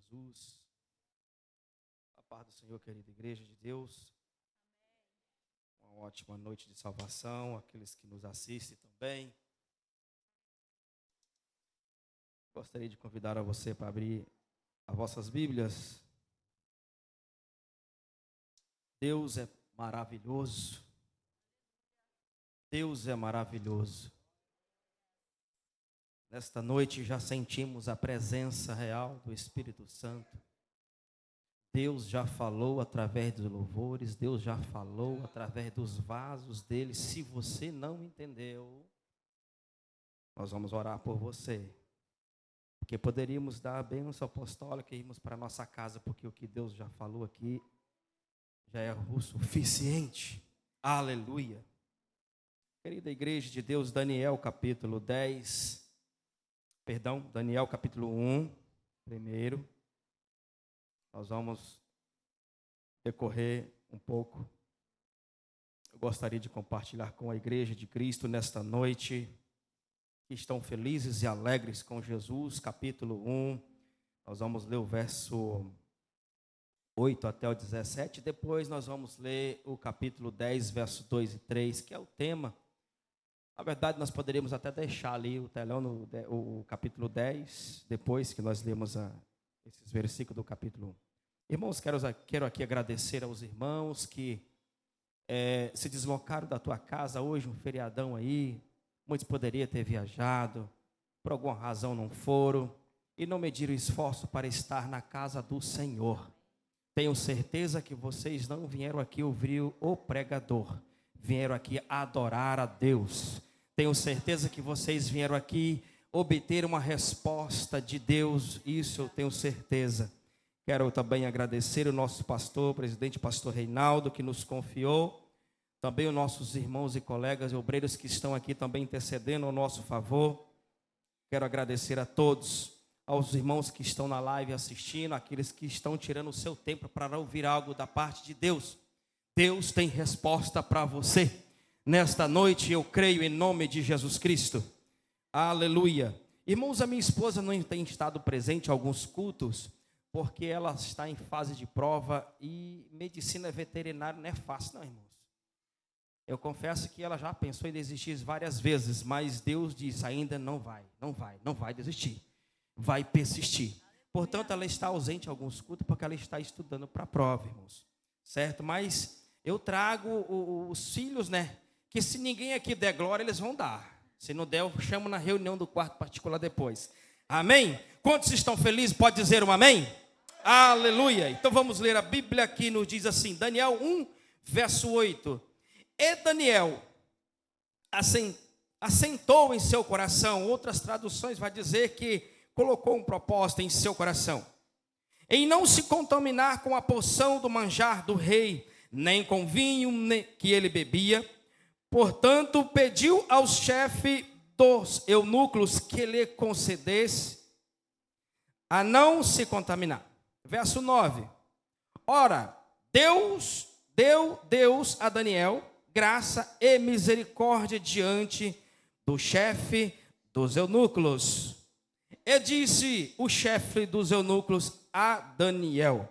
Jesus. A paz do Senhor, querida igreja de Deus. Uma ótima noite de salvação, aqueles que nos assistem também. Gostaria de convidar a você para abrir as vossas Bíblias. Deus é maravilhoso. Deus é maravilhoso. Nesta noite já sentimos a presença real do Espírito Santo. Deus já falou através dos louvores, Deus já falou através dos vasos dele. Se você não entendeu, nós vamos orar por você. Porque poderíamos dar a bênção apostólica e irmos para a nossa casa, porque o que Deus já falou aqui já é o suficiente. Aleluia. Querida igreja de Deus, Daniel capítulo 1, primeiro. Nós vamos decorrer um pouco. Eu gostaria de compartilhar com a igreja de Cristo nesta noite, que estão felizes e alegres com Jesus, capítulo 1. Nós vamos ler o verso 8 até o 17. Depois nós vamos ler o capítulo 10, verso 2 e 3, que é o tema. Na verdade, nós poderíamos até deixar ali o telão, o capítulo 10, depois que nós lemos esses versículos do capítulo 1. Irmãos, quero aqui agradecer aos irmãos que se deslocaram da tua casa hoje, um feriadão aí. Muitos poderiam ter viajado, por alguma razão não foram, e não mediram esforço para estar na casa do Senhor. Tenho certeza que vocês não vieram aqui ouvir o pregador, vieram aqui adorar a Deus. Tenho certeza que vocês vieram aqui obter uma resposta de Deus, isso eu tenho certeza. Quero também agradecer o nosso pastor, presidente pastor Reinaldo, que nos confiou, também os nossos irmãos e colegas e obreiros que estão aqui também intercedendo ao nosso favor. Quero agradecer a todos, aos irmãos que estão na live assistindo, aqueles que estão tirando o seu tempo para ouvir algo da parte de Deus. Deus tem resposta para você. Nesta noite eu creio em nome de Jesus Cristo. Aleluia. Irmãos, a minha esposa não tem estado presente em alguns cultos, porque ela está em fase de prova e medicina veterinária não é fácil, não, irmãos. Eu confesso que ela já pensou em desistir várias vezes, mas Deus diz, ainda não vai desistir. Vai persistir. Portanto, ela está ausente em alguns cultos, porque ela está estudando para a prova, irmãos. Certo? Mas eu trago os filhos, né? Que se ninguém aqui der glória, eles vão dar. Se não der, eu chamo na reunião do quarto particular depois. Amém? Quantos estão felizes? Pode dizer um amém? Aleluia. Então vamos ler a Bíblia que nos diz assim, Daniel 1, verso 8. E Daniel assentou em seu coração, outras traduções vai dizer que colocou um propósito em seu coração, em não se contaminar com a porção do manjar do rei, nem com vinho que ele bebia. Portanto, pediu ao chefe dos eunucos que lhe concedesse a não se contaminar. Verso 9. Ora, deu Deus a Daniel graça e misericórdia diante do chefe dos eunucos. E disse o chefe dos eunucos a Daniel: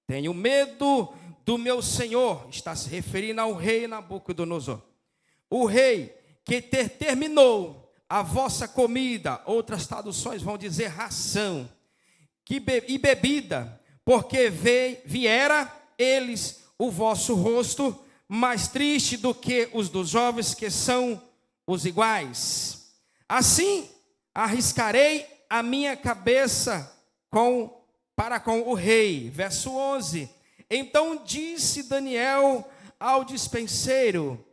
tenho medo do meu senhor. Está se referindo ao rei Nabucodonosor. O rei que terminou a vossa comida, outras traduções vão dizer ração, e bebida, porque viera eles o vosso rosto mais triste do que os dos jovens que são os iguais. Assim arriscarei a minha cabeça para com o rei. Verso 11. Então disse Daniel ao dispenseiro,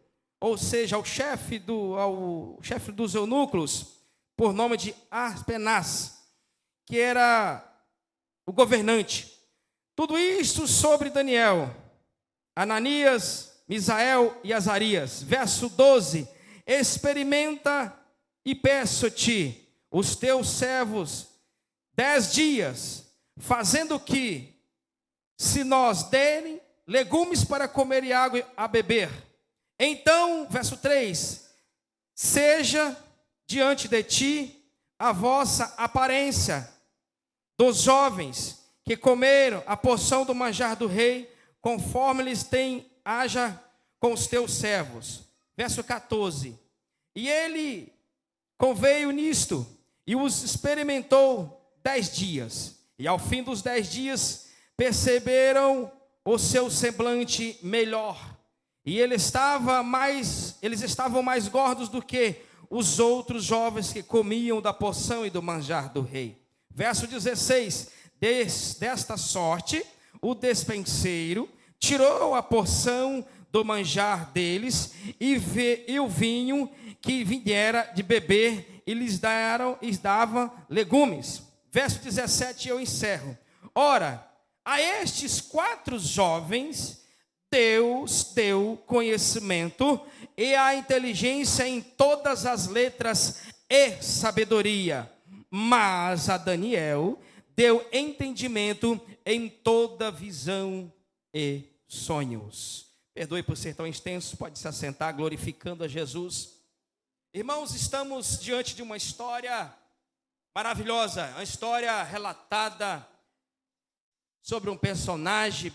ou seja, ao chefe dos eunucos, por nome de Aspenaz, que era o governante. Tudo isto sobre Daniel, Ananias, Misael e Azarias. Verso 12. Experimenta e peço-te os teus servos 10 dias, fazendo que, se nós derem legumes para comer e água a beber, então, verso 3, seja diante de ti a vossa aparência dos jovens que comeram a porção do manjar do rei, conforme eles têm, haja com os teus servos. Verso 14. E ele conveio nisto, e os experimentou 10 dias. E ao fim dos 10 dias, perceberam o seu semblante melhor. E eles estavam mais gordos do que os outros jovens que comiam da porção e do manjar do rei. Verso 16. Desta sorte, o despenseiro tirou a porção do manjar deles e o vinho que viera de beber e lhes dava legumes. Verso 17, eu encerro. Ora, a estes 4 jovens, Deus deu conhecimento e a inteligência em todas as letras e sabedoria. Mas a Daniel deu entendimento em toda visão e sonhos. Perdoe por ser tão extenso, pode se assentar, glorificando a Jesus. Irmãos, estamos diante de uma história maravilhosa, uma história relatada sobre um personagem,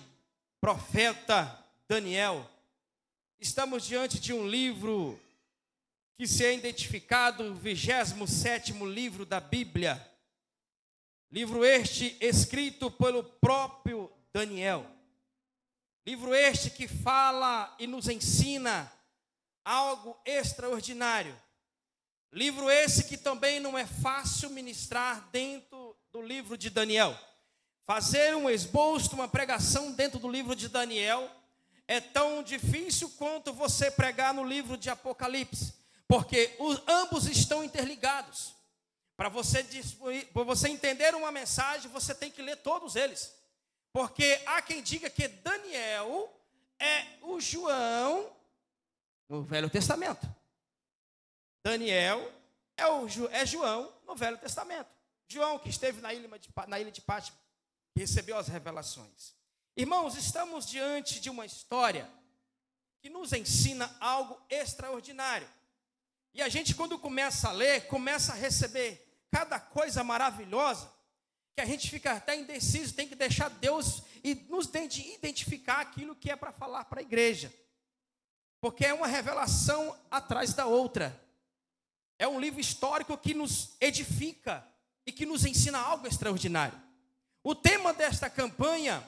profeta Daniel. Estamos diante de um livro que se é identificado o 27º livro da Bíblia. Livro este escrito pelo próprio Daniel. Livro este que fala e nos ensina algo extraordinário. Livro esse que também não é fácil ministrar dentro do livro de Daniel. Fazer um esboço, uma pregação dentro do livro de Daniel é tão difícil quanto você pregar no livro de Apocalipse, porque ambos estão interligados. Para você entender uma mensagem, você tem que ler todos eles. Porque há quem diga que Daniel é o João no Velho Testamento. Daniel é João no Velho Testamento. João que esteve na ilha de Patmos, que recebeu as revelações. Irmãos, estamos diante de uma história que nos ensina algo extraordinário. E a gente, quando começa a ler, começa a receber cada coisa maravilhosa, que a gente fica até indeciso, tem que deixar Deus e nos identificar aquilo que é para falar para a igreja. Porque é uma revelação atrás da outra. É um livro histórico que nos edifica e que nos ensina algo extraordinário. O tema desta campanha,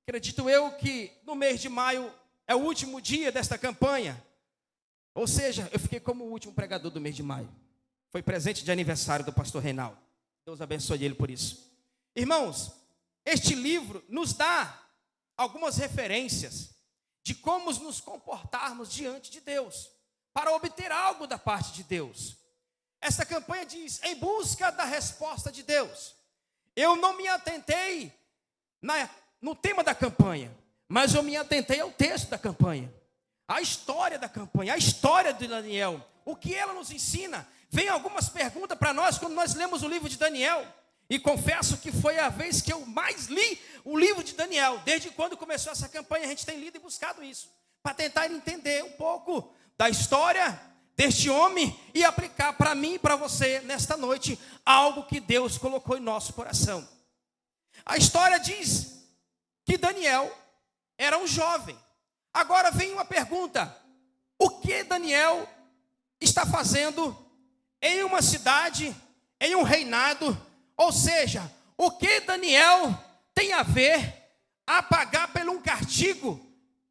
acredito eu que no mês de maio é o último dia desta campanha. Ou seja, eu fiquei como o último pregador do mês de maio. Foi presente de aniversário do pastor Reinaldo. Deus abençoe ele por isso. Irmãos, este livro nos dá algumas referências de como nos comportarmos diante de Deus, para obter algo da parte de Deus. Esta campanha diz, em busca da resposta de Deus. Eu não me atentei no tema da campanha, mas eu me atentei ao texto da campanha, a história da campanha, a história de Daniel, o que ela nos ensina. Vem algumas perguntas para nós quando nós lemos o livro de Daniel. E confesso que foi a vez que eu mais li o livro de Daniel. Desde quando começou essa campanha, a gente tem lido e buscado isso, para tentar entender um pouco da história deste homem e aplicar para mim e para você, nesta noite, algo que Deus colocou em nosso coração. A história diz que Daniel era um jovem. Agora vem uma pergunta: o que Daniel está fazendo em uma cidade, em um reinado? Ou seja, o que Daniel tem a ver a pagar por um castigo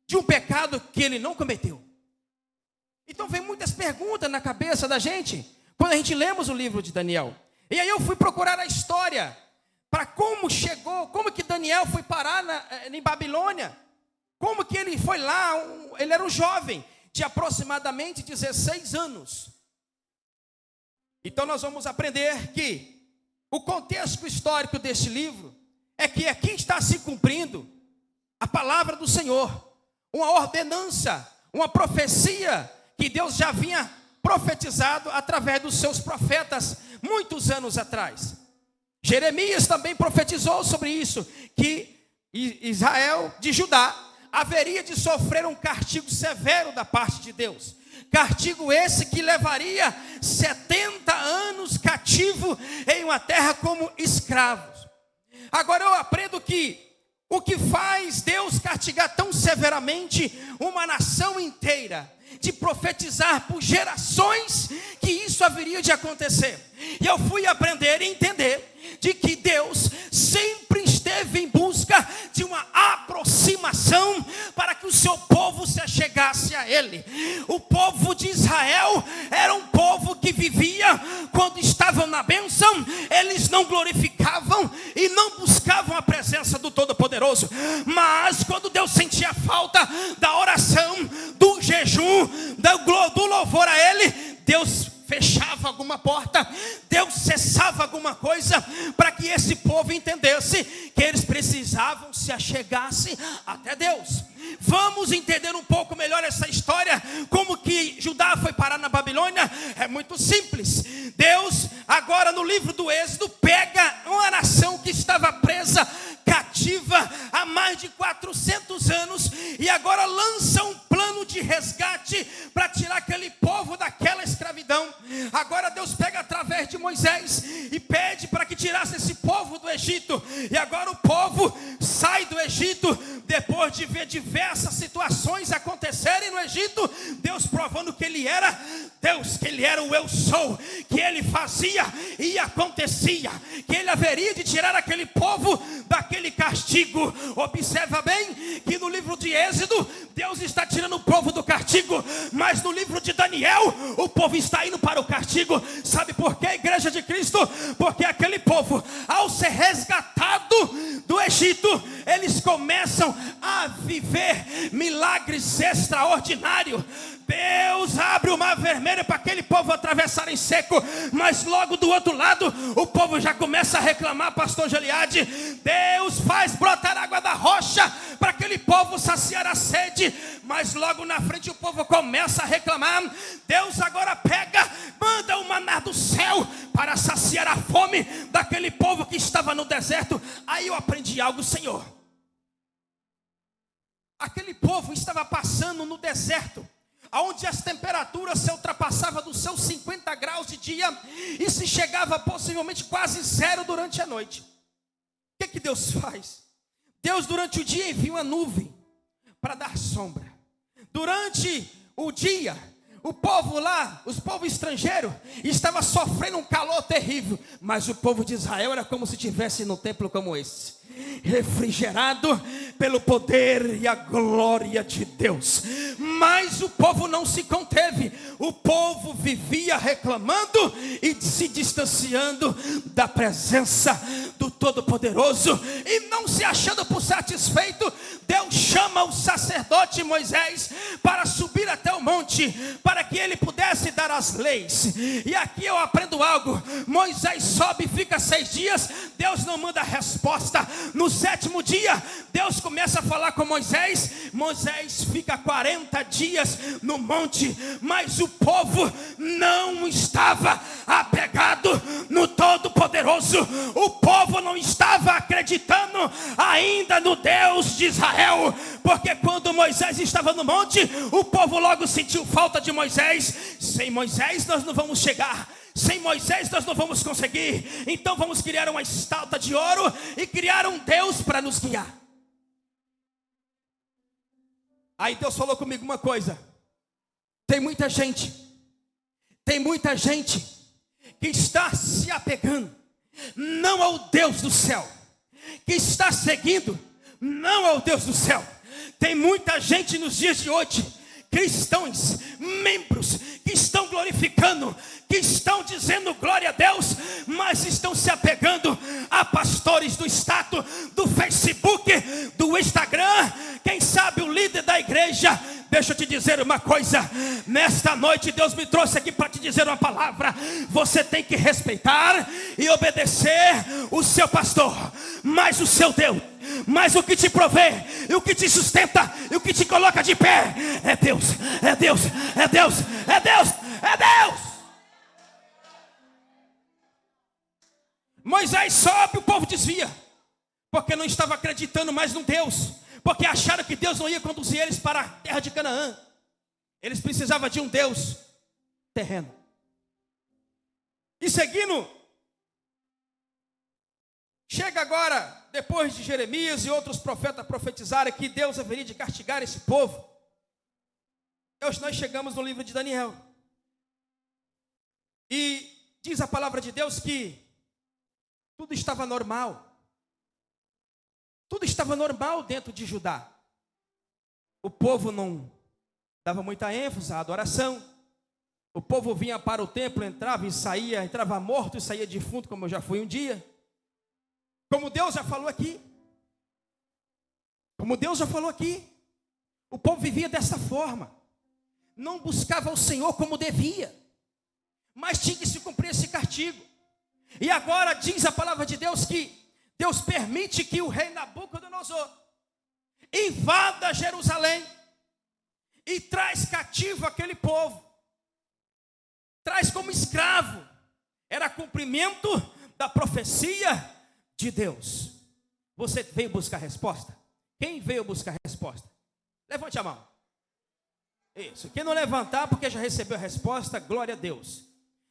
de um pecado que ele não cometeu? Então vem muitas perguntas na cabeça da gente quando a gente lemos o livro de Daniel. E aí eu fui procurar a história para como chegou, como que Daniel foi parar em Babilônia. Como que ele foi lá, ele era um jovem de aproximadamente 16 anos. Então nós vamos aprender que o contexto histórico deste livro é que aqui está se cumprindo a palavra do Senhor, uma ordenança, uma profecia que Deus já vinha profetizado através dos seus profetas muitos anos atrás. Jeremias também profetizou sobre isso, que Israel de Judá haveria de sofrer um castigo severo da parte de Deus. Castigo esse que levaria 70 anos cativo em uma terra como escravos. Agora eu aprendo que o que faz Deus castigar tão severamente uma nação inteira, de profetizar por gerações que isso haveria de acontecer. E eu fui aprender e entender de que Deus sempre esteve em busca de uma aproximação para que o seu povo se achegasse a Ele. O povo de Israel era um povo que vivia, quando estavam na bênção, eles não glorificavam e não buscavam a presença do Todo-Poderoso. Mas quando Deus sentia falta da oração, do jejum, do louvor a Ele, Deus fechava alguma porta, Deus cessava alguma coisa, para que esse povo entendesse que eles precisavam se achegar-se até Deus. Vamos entender um pouco melhor essa história, como que Judá foi parar na Babilônia. É muito simples. Deus, agora no livro do Êxodo, pega uma nação que estava presa, cativa há mais de 400 anos, e agora lança um plano de resgate para tirar aquele povo daquela escravidão. Agora Deus pega através de Moisés e pede para que tirasse esse povo do Egito. E agora o povo sai do Egito, depois de ver diversas situações acontecerem no Egito, Deus provando que Ele era Deus, que Ele era o eu sou, que Ele fazia e acontecia, que Ele haveria de tirar aquele povo daquele castigo. Observa bem que no livro de Êxodo, Deus está tirando o povo do castigo, mas no livro de Daniel, o povo está indo para o castigo. Sabe por quê, igreja de Cristo? Porque aquele povo, ao ser resgatado do Egito, eles começam a viver milagres extraordinários. Deus abre o mar vermelho para aquele povo atravessar em seco, mas logo do outro lado o povo já começa a reclamar, pastor Geliade. Deus faz brotar água da rocha para aquele povo saciar a sede, mas logo na frente o povo começa a reclamar. Deus agora pega, manda o maná do céu para saciar a fome daquele povo que estava no deserto. Aí eu aprendi algo, Senhor. Aquele povo estava passando no deserto, onde as temperaturas se ultrapassavam dos seus 50 graus de dia e se chegava possivelmente quase zero durante a noite. O que Deus faz? Deus durante o dia envia uma nuvem para dar sombra. Durante o dia, o povo lá, os povos estrangeiros, estava sofrendo um calor terrível, mas o povo de Israel era como se estivesse num templo como esse, refrigerado pelo poder e a glória de Deus. Mas o povo não se conteve. O povo vivia reclamando e se distanciando da presença do Todo-Poderoso, e não se achando por satisfeito, Deus chama o sacerdote Moisés para subir até o monte, para que ele pudesse dar as leis. E aqui eu aprendo algo. Moisés sobe e fica 6 dias, Deus não manda resposta. No 7º dia, Deus começa a falar com Moisés. Moisés fica 40 dias no monte, mas o povo não estava apegado no Todo-Poderoso. O povo não estava acreditando ainda no Deus de Israel, porque quando Moisés estava no monte, o povo logo sentiu falta de Moisés. Sem Moisés nós não vamos chegar, sem Moisés nós não vamos conseguir, então vamos criar uma estátua de ouro e criar um Deus para nos guiar. Aí Deus falou comigo uma coisa: tem muita gente que está se apegando não ao Deus do céu, que está seguindo não ao Deus do céu. Tem muita gente nos dias de hoje, cristãos, membros, que estão glorificando, que estão dizendo glória a Deus, mas estão se apegando a pastores do status, do Facebook, do Instagram, quem sabe o líder da igreja. Deixa eu te dizer uma coisa, nesta noite Deus me trouxe aqui para te dizer uma palavra. Você tem que respeitar e obedecer o seu pastor, mas o seu Deus, mas o que te provê, e o que te sustenta, e o que te coloca de pé, é Deus, é Deus, é Deus, é Deus, é Deus. Moisés sobe, o povo desvia, porque não estava acreditando mais no Deus, porque acharam que Deus não ia conduzir eles para a terra de Canaã. Eles precisavam de um Deus terreno. E seguindo, Chega agora, depois de Jeremias e outros profetas profetizarem que Deus haveria de castigar esse povo. Hoje nós chegamos no livro de Daniel. E diz a palavra de Deus que tudo estava normal. Tudo estava normal dentro de Judá. O povo não dava muita ênfase à adoração. O povo vinha para o templo, entrava e saía, entrava morto e saía defunto, como eu já fui um dia. Como Deus já falou aqui. O povo vivia dessa forma. Não buscava o Senhor como devia. Mas tinha que se cumprir esse castigo. E agora diz a palavra de Deus que Deus permite que o rei Nabucodonosor invada Jerusalém e traz cativo aquele povo. Traz como escravo. Era cumprimento da profecia de Deus. Você veio buscar resposta? Quem veio buscar resposta? Levante a mão. Isso. Quem não levantar porque já recebeu a resposta, glória a Deus.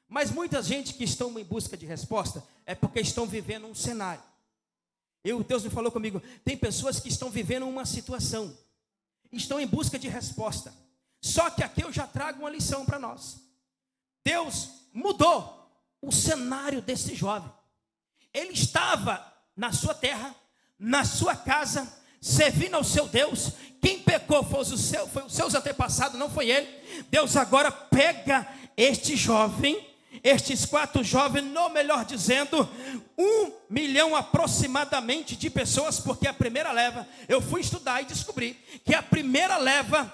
Mas muita gente que estão em busca de resposta é porque estão vivendo um cenário. Deus me falou comigo, tem pessoas que estão vivendo uma situação, estão em busca de resposta. Só que aqui eu já trago uma lição para nós. Deus mudou o cenário desse jovem. Ele estava na sua terra, na sua casa, servindo ao seu Deus. Quem pecou foi os seus antepassados, não foi ele. Deus agora pega este jovem, estes 4 jovens, no melhor dizendo, 1 milhão aproximadamente de pessoas, porque a primeira leva, eu fui estudar e descobri que a primeira leva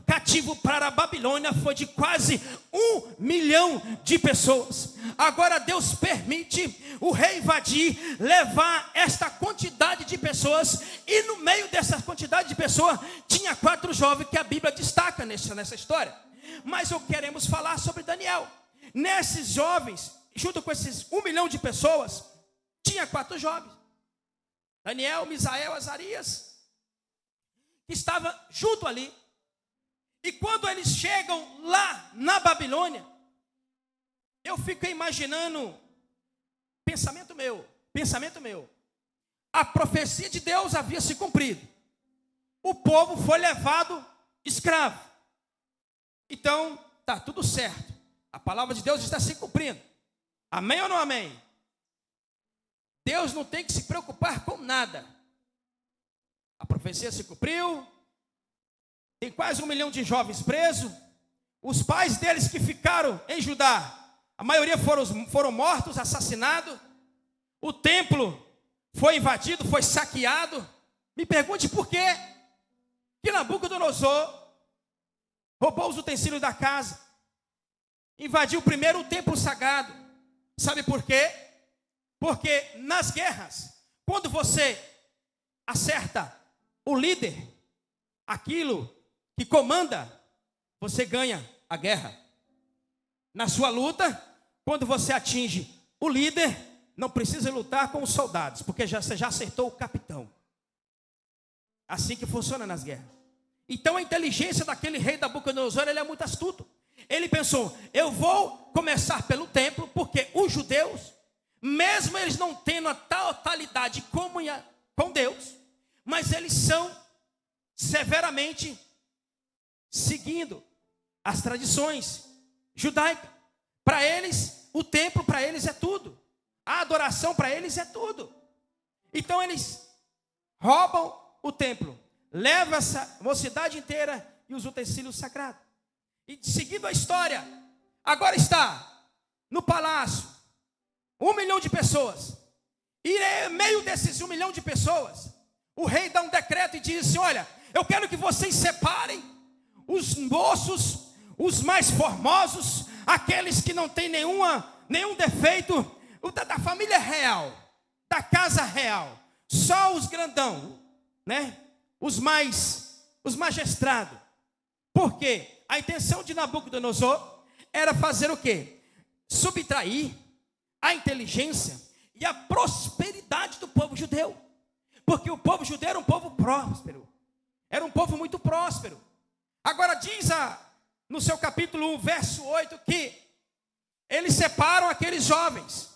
cativo para a Babilônia foi de quase 1 milhão de pessoas. Agora Deus permite o rei invadir, levar esta quantidade de pessoas, e no meio dessa quantidade de pessoas tinha 4 jovens que a Bíblia destaca nessa história. Mas queremos falar sobre Daniel. Nesses jovens, junto com esses 1 milhão de pessoas, tinha 4 jovens. Daniel, Misael, Azarias, que estava junto ali. E quando eles chegam lá na Babilônia, eu fico imaginando, pensamento meu, a profecia de Deus havia se cumprido. O povo foi levado escravo. Então, está tudo certo. A palavra de Deus está se cumprindo. Amém ou não amém? Deus não tem que se preocupar com nada. A profecia se cumpriu. Tem quase 1 milhão de jovens presos. Os pais deles que ficaram em Judá, a maioria foram mortos, assassinados. O templo foi invadido, foi saqueado. Me pergunte por quê que Nabucodonosor roubou os utensílios da casa. Invadiu primeiro o templo sagrado. Sabe por quê? Porque nas guerras, quando você acerta o líder, aquilo que comanda, você ganha a guerra. Na sua luta, quando você atinge o líder, não precisa lutar com os soldados, porque você já acertou o capitão. Assim que funciona nas guerras. Então a inteligência daquele rei Nabucodonosor, ele é muito astuto. Ele pensou, eu vou começar pelo templo, porque os judeus, mesmo eles não tendo a totalidade comunhão com Deus, mas eles são severamente seguindo as tradições judaicas. Para eles, o templo para eles é tudo. A adoração para eles é tudo. Então eles roubam o templo, levam essa mocidade inteira e os utensílios sagrados. E seguindo a história, agora está no palácio 1 milhão de pessoas. E em meio desses 1 milhão de pessoas, o rei dá um decreto e diz assim, olha, eu quero que vocês separem os moços, os mais formosos, aqueles que não têm nenhum defeito, da família real, da casa real, só os grandão, né? Os magistrados. Por quê? A intenção de Nabucodonosor era fazer o quê? Subtrair a inteligência e a prosperidade do povo judeu. Porque o povo judeu era um povo próspero. Era um povo muito próspero. Agora diz no seu capítulo 1, verso 8, que eles separam aqueles jovens.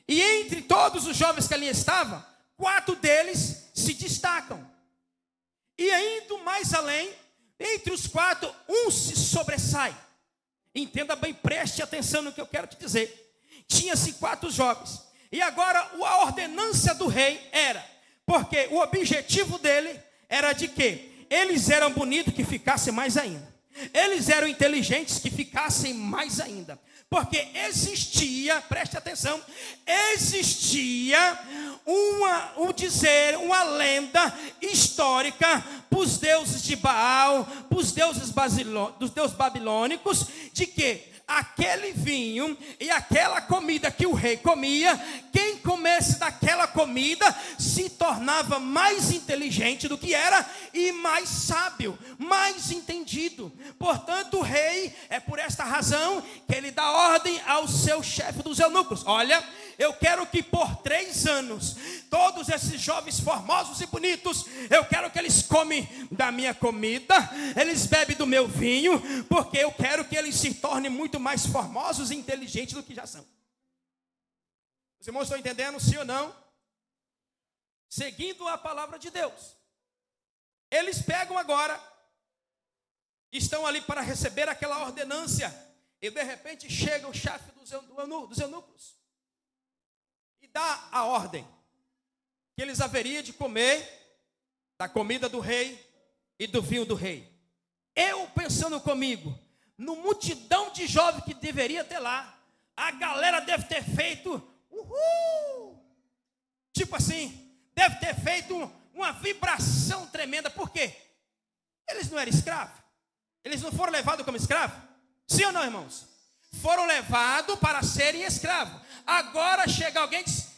E entre todos os jovens que ali estavam, 4 deles se destacam. E indo mais além, entre os 4, um se sobressai. Entenda bem, preste atenção no que eu quero te dizer. Tinha-se 4 jovens. E agora a ordenância do rei era, porque o objetivo dele era de que eles eram bonitos, que ficassem mais ainda. Eles eram inteligentes, que ficassem mais ainda. Porque existia, preste atenção, existia uma lenda histórica para os deuses de Baal, para os deuses babilônicos, de que aquele vinho e aquela comida que o rei comia, quem comesse daquela comida se tornava mais inteligente do que era e mais sábio, mais entendido. Portanto, o rei, é por esta razão que ele dá ordem ao seu chefe dos eunucos: olha, eu quero que por 3 anos, todos esses jovens formosos e bonitos, eu quero que eles comem da minha comida, eles bebem do meu vinho, porque eu quero que eles se tornem muito mais formosos e inteligentes do que já são. Os irmãos estão entendendo, sim ou não? Seguindo a palavra de Deus, eles pegam agora, estão ali para receber aquela ordenância, e de repente chega o chefe dos eunucos e dá a ordem que eles haveriam de comer da comida do rei e do vinho do rei. Eu pensando comigo, no multidão de jovens que deveria ter lá, a galera deve ter feito uhul, tipo assim, deve ter feito uma vibração tremenda. Por quê? Eles não eram escravos, eles não foram levados como escravos, sim ou não, irmãos? Foram levados para serem escravos. Agora chega alguém e diz: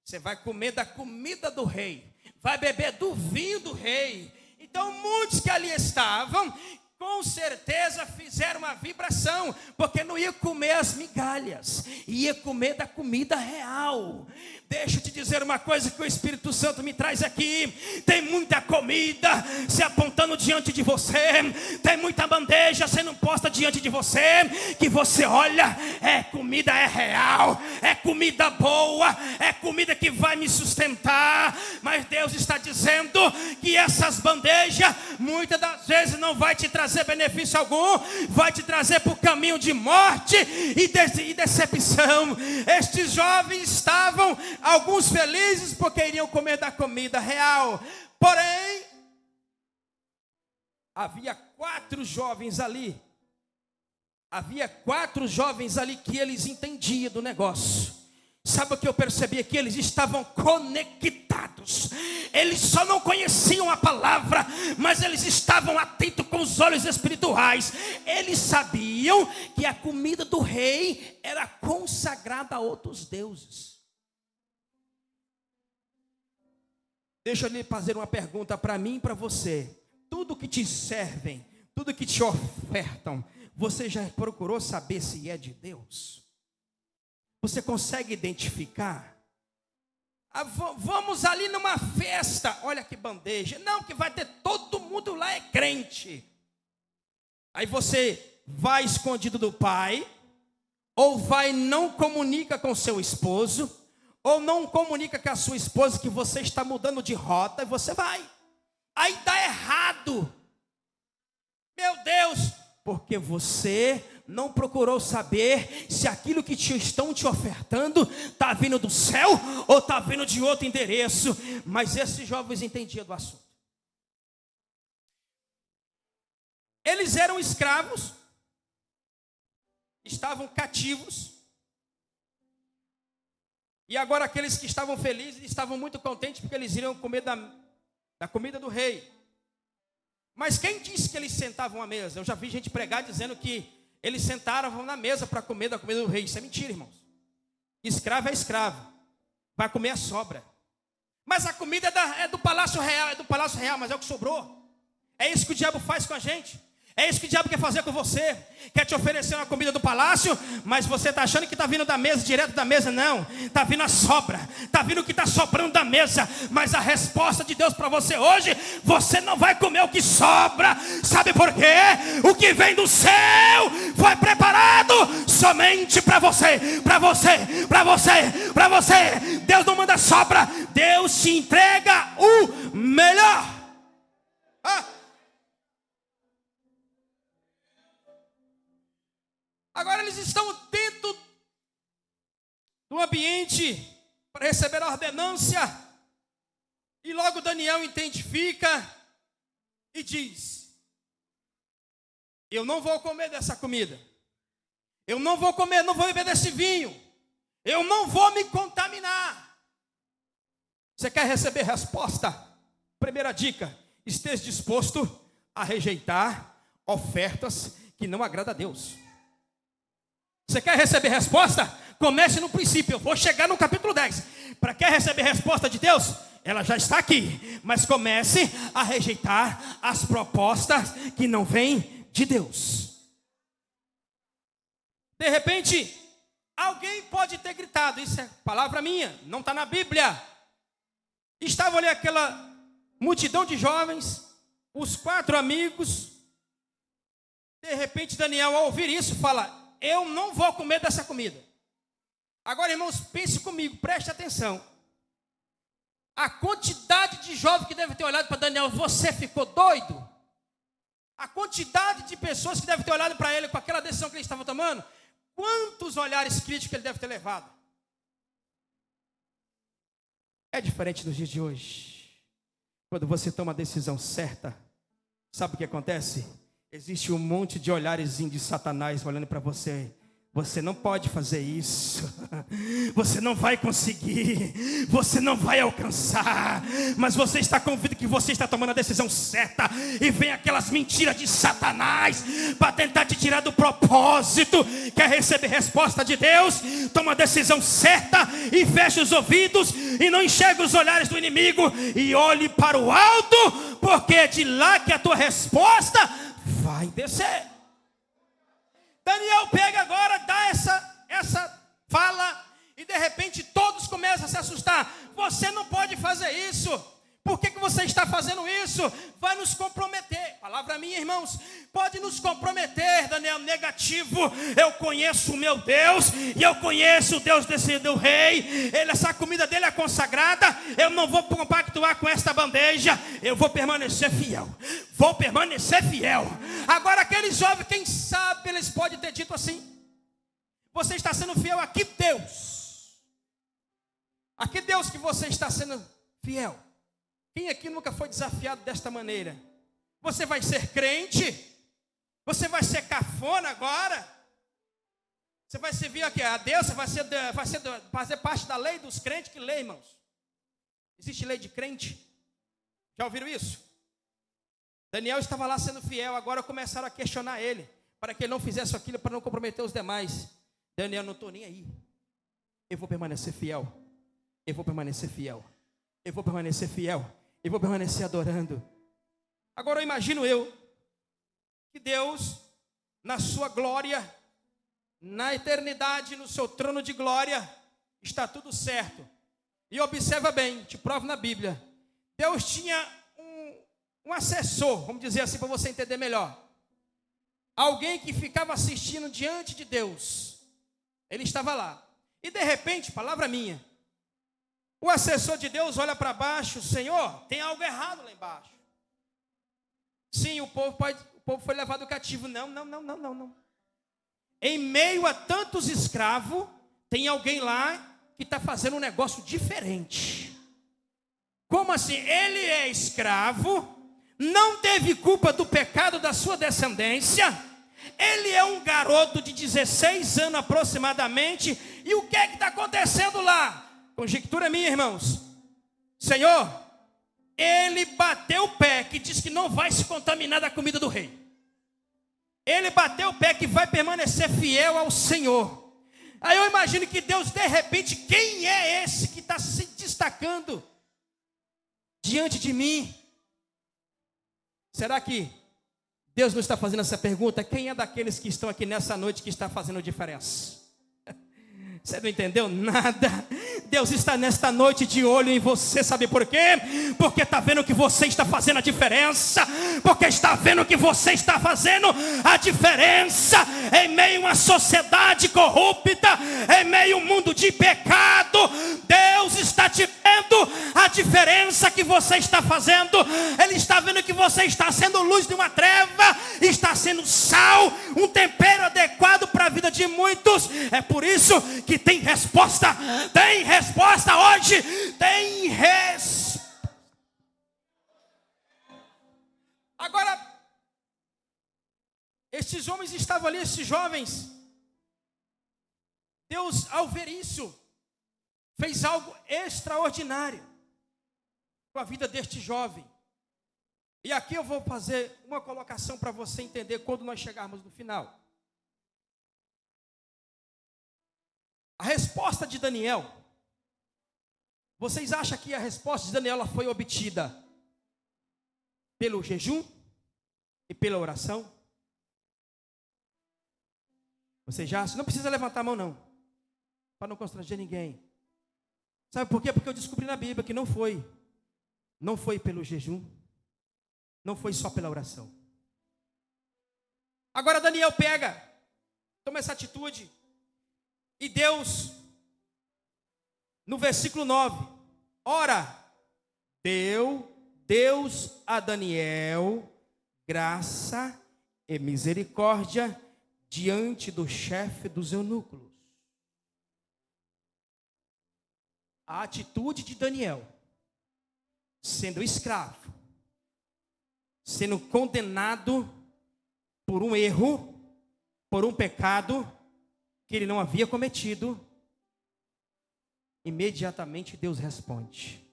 você vai comer da comida do rei, vai beber do vinho do rei. Então muitos que ali estavam, com certeza fizeram uma vibração, porque não ia comer as migalhas, ia comer da comida real. Deixa eu te dizer uma coisa que o Espírito Santo me traz aqui: tem muita comida se apontando diante de você, tem muita bandeja sendo posta diante de você, que você olha, comida é real, é comida boa, é comida que vai me sustentar. Mas Deus está dizendo que essas bandejas muitas das vezes não vai te trazer benefício algum, vai te trazer para o caminho de morte e decepção. Estes jovens estavam, alguns felizes porque iriam comer da comida real, porém havia 4 jovens ali, que eles entendiam do negócio. Sabe o que eu percebi aqui? Eles estavam conectados. Eles só não conheciam a palavra, mas eles estavam atentos com os olhos espirituais. Eles sabiam que a comida do rei era consagrada a outros deuses. Deixa eu lhe fazer uma pergunta para mim e para você. Tudo que te servem, tudo que te ofertam, você já procurou saber se é de Deus? Você consegue identificar? Vamos ali numa festa, olha que bandeja. Não, que vai ter todo mundo lá é crente. Aí você vai escondido do pai, ou vai não comunica com seu esposo, ou não comunica com a sua esposa que você está mudando de rota, e você vai. Aí dá errado. Meu Deus, porque você não procurou saber se aquilo que estão te ofertando está vindo do céu ou está vindo de outro endereço. Mas esses jovens entendiam do assunto. Eles eram escravos, estavam cativos, e agora aqueles que estavam felizes estavam muito contentes porque eles iriam comer da comida do rei. Mas quem disse que eles sentavam à mesa? Eu já vi gente pregar dizendo que eles sentaram na mesa para comer da comida do rei. Isso é mentira, irmãos. Escravo é escravo, vai comer a sobra. Mas a comida é do palácio real, mas é o que sobrou. É isso que o diabo faz com a gente. É isso que o diabo quer fazer com você. Quer te oferecer uma comida do palácio, mas você está achando que está vindo da mesa, direto da mesa. Não, está vindo a sobra. Está vindo o que está sobrando da mesa. Mas a resposta de Deus para você hoje: você não vai comer o que sobra. Sabe por quê? O que vem do céu foi preparado somente para você. Para você, para você, para você. Deus não manda sobra. Deus te entrega o melhor. Agora eles estão dentro do ambiente para receber a ordenância. E logo Daniel identifica e diz: eu não vou comer dessa comida. Eu não vou comer, não vou beber desse vinho. Eu não vou me contaminar. Você quer receber resposta? Primeira dica: esteja disposto a rejeitar ofertas que não agradam a Deus. Você quer receber resposta? Comece no princípio. Eu vou chegar no capítulo 10. Para quer receber resposta de Deus? Ela já está aqui. Mas comece a rejeitar as propostas que não vêm de Deus. De repente, alguém pode ter gritado: isso é palavra minha, não está na Bíblia. Estava ali aquela multidão de jovens, os 4 amigos. De repente Daniel, ao ouvir isso, fala: eu não vou comer dessa comida. Agora, irmãos, pense comigo, preste atenção. A quantidade de jovens que deve ter olhado para Daniel: você ficou doido? A quantidade de pessoas que devem ter olhado para ele com aquela decisão que ele estava tomando. Quantos olhares críticos ele deve ter levado? É diferente nos dias de hoje. Quando você toma a decisão certa, sabe o que acontece? Existe um monte de olhares de Satanás olhando para você. Você não pode fazer isso. Você não vai conseguir. Você não vai alcançar. Mas você está convicto que você está tomando a decisão certa. E vem aquelas mentiras de Satanás para tentar te tirar do propósito. Quer receber resposta de Deus? Toma a decisão certa e fecha os ouvidos e não enxerga os olhares do inimigo. E olhe para o alto, porque é de lá que a tua resposta vai descer. Daniel pega agora, dá essa fala, e de repente todos começam a se assustar. Você não pode fazer isso. Por que você está fazendo isso? Vai nos comprometer. Palavra minha, irmãos. Pode nos comprometer, Daniel. Negativo. Eu conheço o meu Deus, e eu conheço o Deus do rei. Essa comida dele é consagrada. Eu não vou compactuar com esta bandeja. Eu vou permanecer fiel. Vou permanecer fiel. Agora aqueles jovens, quem sabe eles podem ter dito assim: você está sendo fiel a que Deus? A que Deus que você está sendo fiel? Quem aqui nunca foi desafiado desta maneira? Você vai ser crente? Você vai ser cafona agora? Você vai servir aqui a Deus? Você vai fazer parte da lei dos crentes? Que lei, irmãos? Existe lei de crente? Já ouviram isso? Daniel estava lá sendo fiel, agora começaram a questionar ele, para que ele não fizesse aquilo, para não comprometer os demais. Daniel: não estou nem aí. Eu vou permanecer fiel. Eu vou permanecer fiel. Eu vou permanecer fiel. Eu vou permanecer adorando. Agora eu imagino que Deus, na sua glória, na eternidade, no seu trono de glória, está tudo certo. E observa bem, te provo na Bíblia. Deus tinha um assessor, vamos dizer assim para você entender melhor. Alguém que ficava assistindo diante de Deus. Ele estava lá. E de repente, palavra minha, o assessor de Deus olha para baixo: Senhor, tem algo errado lá embaixo. Sim, o povo foi levado cativo. Não. Em meio a tantos escravos, tem alguém lá que está fazendo um negócio diferente. Como assim? Ele é escravo, não teve culpa do pecado da sua descendência. Ele é um garoto de 16 anos aproximadamente. E o que é que está acontecendo lá? Conjectura minha, irmãos. Senhor, ele bateu o pé, que diz que não vai se contaminar da comida do rei. Ele bateu o pé que vai permanecer fiel ao Senhor. Aí eu imagino que Deus, de repente, quem é esse que está se destacando diante de mim? Será que Deus não está fazendo essa pergunta. Quem é daqueles que estão aqui nessa noite que está fazendo diferença? Você não entendeu nada? Deus está nesta noite de olho em você, sabe por quê? Porque está vendo que você está fazendo a diferença. Porque está vendo que você está fazendo a diferença em meio a uma sociedade corrupta, em meio a um mundo de pecado. Deus está te vendo a diferença que você está fazendo. Ele está vendo que você está sendo luz de uma treva, está sendo sal, um tempero adequado para a vida de muitos. É por isso que tem resposta hoje, tem resposta. Agora, estes homens estavam ali, estes jovens. Deus, ao ver isso, fez algo extraordinário com a vida deste jovem. E aqui eu vou fazer uma colocação para você entender quando nós chegarmos no final. A resposta de Daniel, vocês acham que a resposta de Daniel ela foi obtida pelo jejum e pela oração? Vocês já acham? Não precisa levantar a mão não, para não constranger ninguém. Sabe por quê? Porque eu descobri na Bíblia que não foi pelo jejum, não foi só pela oração. Agora Daniel toma essa atitude. E Deus, no versículo 9, ora, deu Deus a Daniel graça e misericórdia diante do chefe dos eunucos. A atitude de Daniel, sendo escravo, sendo condenado por um erro, por um pecado que ele não havia cometido, imediatamente Deus responde.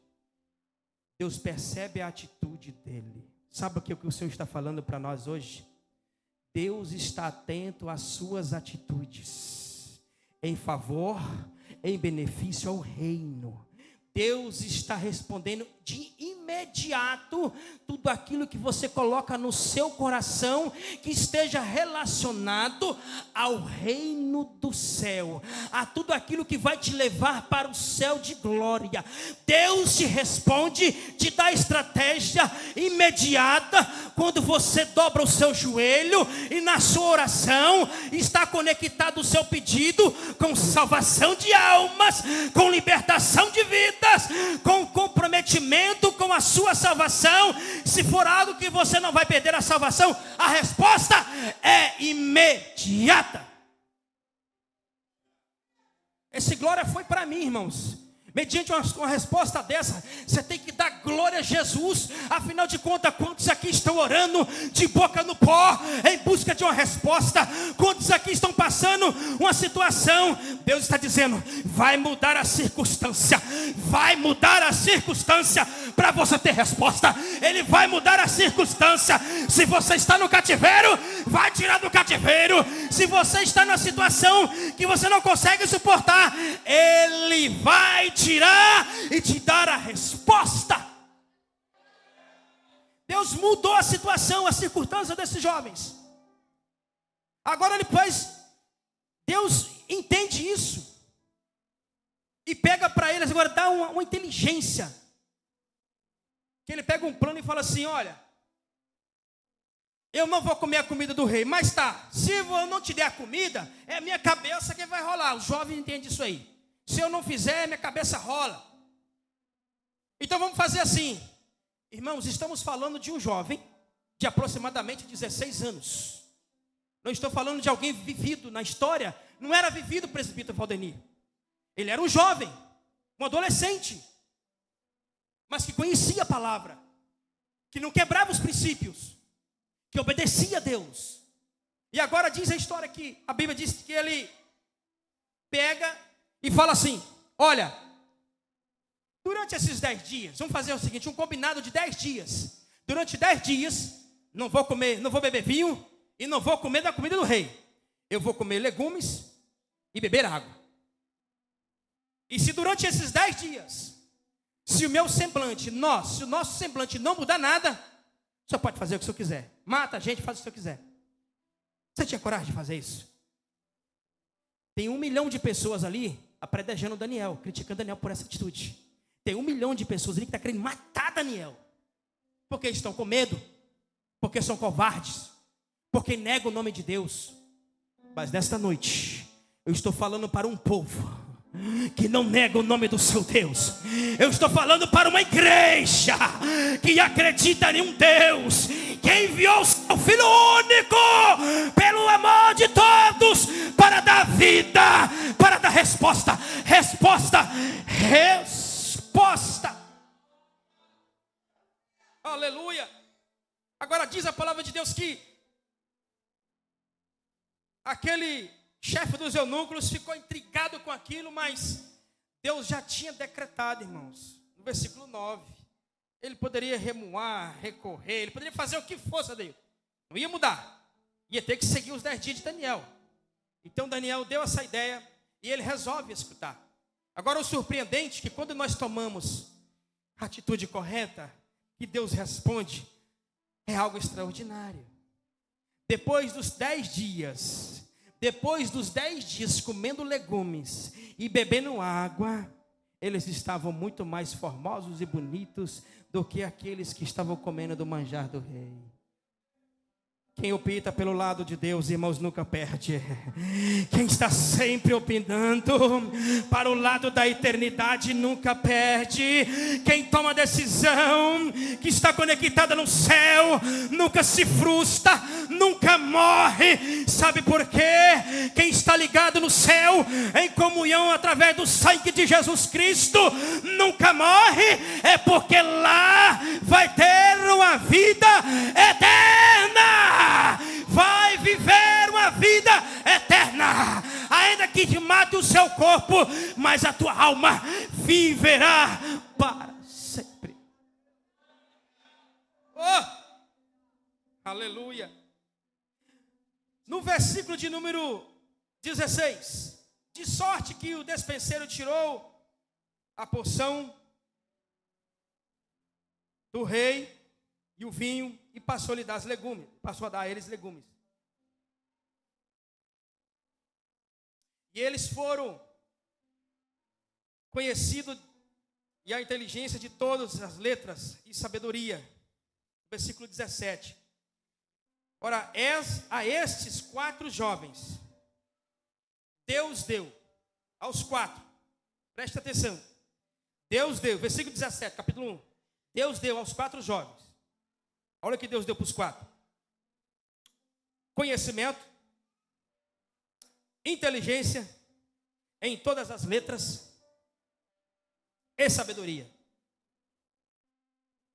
Deus percebe a atitude dele. Sabe o que o Senhor está falando para nós hoje? Deus está atento às suas atitudes, em favor, em benefício ao reino. Deus está respondendo de imediato tudo aquilo que você coloca no seu coração que esteja relacionado ao reino do céu, a tudo aquilo que vai te levar para o céu de glória. Deus te responde, te dá estratégia imediata quando você dobra o seu joelho e na sua oração está conectado o seu pedido com salvação de almas, com libertação de vidas, com comprometimento com a sua salvação. Se for algo que você não vai perder a salvação, a resposta é imediata. Esse glória foi para mim, irmãos. Mediante uma resposta dessa, você tem que dar glória a Jesus. Afinal de contas, quantos aqui estão orando de boca no pó, em busca de uma resposta? Quantos aqui estão passando uma situação? Deus está dizendo, vai mudar a circunstância. Vai mudar a circunstância para você ter resposta. Ele vai mudar a circunstância. Se você está no cativeiro, vai tirar do cativeiro. Se você está numa situação que você não consegue suportar, Ele vai tirar e te dar a resposta. Deus mudou a situação, a circunstância desses jovens. Agora Deus entende isso e pega para eles, agora dá uma inteligência. Que ele pega um plano e fala assim, olha, eu não vou comer a comida do rei, mas tá, se eu não te der a comida, é a minha cabeça que vai rolar. Os jovens entendem isso aí. Se eu não fizer, minha cabeça rola. Então vamos fazer assim. Irmãos, estamos falando de um jovem de aproximadamente 16 anos. Não estou falando de alguém vivido na história. Não era vivido o presbítero Valdenir. Ele era um jovem, um adolescente, mas que conhecia a palavra, que não quebrava os princípios, que obedecia a Deus. E agora diz a história que a Bíblia diz que ele pega e fala assim, olha, durante esses 10 dias, vamos fazer o seguinte, um combinado de 10 dias. Durante 10 dias, não vou comer, não vou beber vinho e não vou comer da comida do rei. Eu vou comer legumes e beber água. E se durante esses 10 dias, se o meu semblante, se o nosso semblante não mudar nada, senhor pode fazer o que o senhor quiser. Mata a gente, faz o que o senhor quiser. Você tinha coragem de fazer isso? Tem 1 milhão de pessoas ali apredejando Daniel, criticando Daniel por essa atitude. Tem 1 milhão de pessoas ali que estão querendo matar Daniel. Porque estão com medo. Porque são covardes. Porque negam o nome de Deus. Mas nesta noite, eu estou falando para um povo que não nega o nome do seu Deus. Eu estou falando para uma igreja que acredita em um Deus que enviou o seu Filho único pelo amor de todos para dar vida, para dar resposta. Aleluia. Agora diz a palavra de Deus que aquele chefe dos eunucos ficou intrigado com aquilo, mas Deus já tinha decretado, irmãos. No versículo 9, ele poderia remoar, recorrer, ele poderia fazer o que fosse a Deus. Não ia mudar. Ia ter que seguir os 10 dias de Daniel. Então Daniel deu essa ideia e ele resolve escutar. Agora o surpreendente é que quando nós tomamos a atitude correta, que Deus responde, é algo extraordinário. Depois dos 10 dias comendo legumes e bebendo água, eles estavam muito mais formosos e bonitos do que aqueles que estavam comendo do manjar do rei. Quem opta pelo lado de Deus, irmãos, nunca perde. Quem está sempre opinando para o lado da eternidade nunca perde. Quem toma a decisão que está conectada no céu nunca se frustra, nunca morre. Sabe por quê? Quem está ligado no céu em comunhão através do sangue de Jesus Cristo nunca morre. É porque lá vai ter uma vida eterna. Vai viver uma vida eterna. Ainda que te mate o seu corpo, mas a tua alma viverá para sempre. Oh! Aleluia. No versículo de número 16: de sorte que o despenseiro tirou a porção do rei e o vinho, e passou a dar a eles legumes. E eles foram conhecidos, e a inteligência de todas as letras e sabedoria. Versículo 17. Ora, a estes 4 jovens, Deus deu, aos 4, presta atenção, Deus deu, versículo 17, capítulo 1, Deus deu aos 4 jovens, olha o que Deus deu para os 4: conhecimento, inteligência em todas as letras e sabedoria.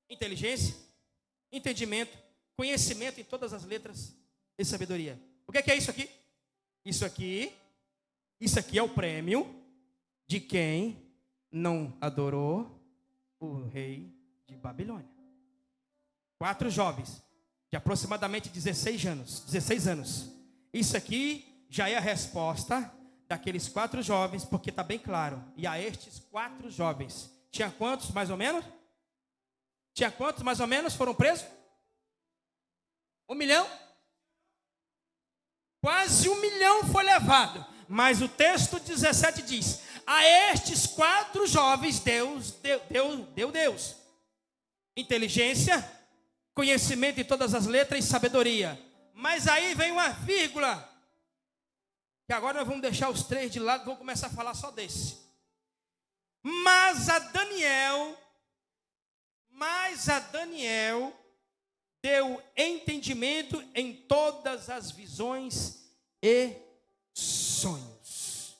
Inteligência, entendimento, conhecimento em todas as letras e sabedoria. O que é isso aqui? Isso aqui é o prêmio de quem não adorou o rei de Babilônia. 4 jovens de aproximadamente 16 anos. Isso aqui já é a resposta daqueles 4 jovens, porque está bem claro. E a estes 4 jovens, tinha quantos mais ou menos? Foram presos? 1 milhão? Quase 1 milhão foi levado. Mas o texto 17 diz: a estes 4 jovens Deus deu Deus inteligência, conhecimento em todas as letras e sabedoria. Mas aí vem uma vírgula, que agora nós vamos deixar os 3 de lado e vamos começar a falar só desse. Mas a Daniel deu entendimento em todas as visões e sonhos.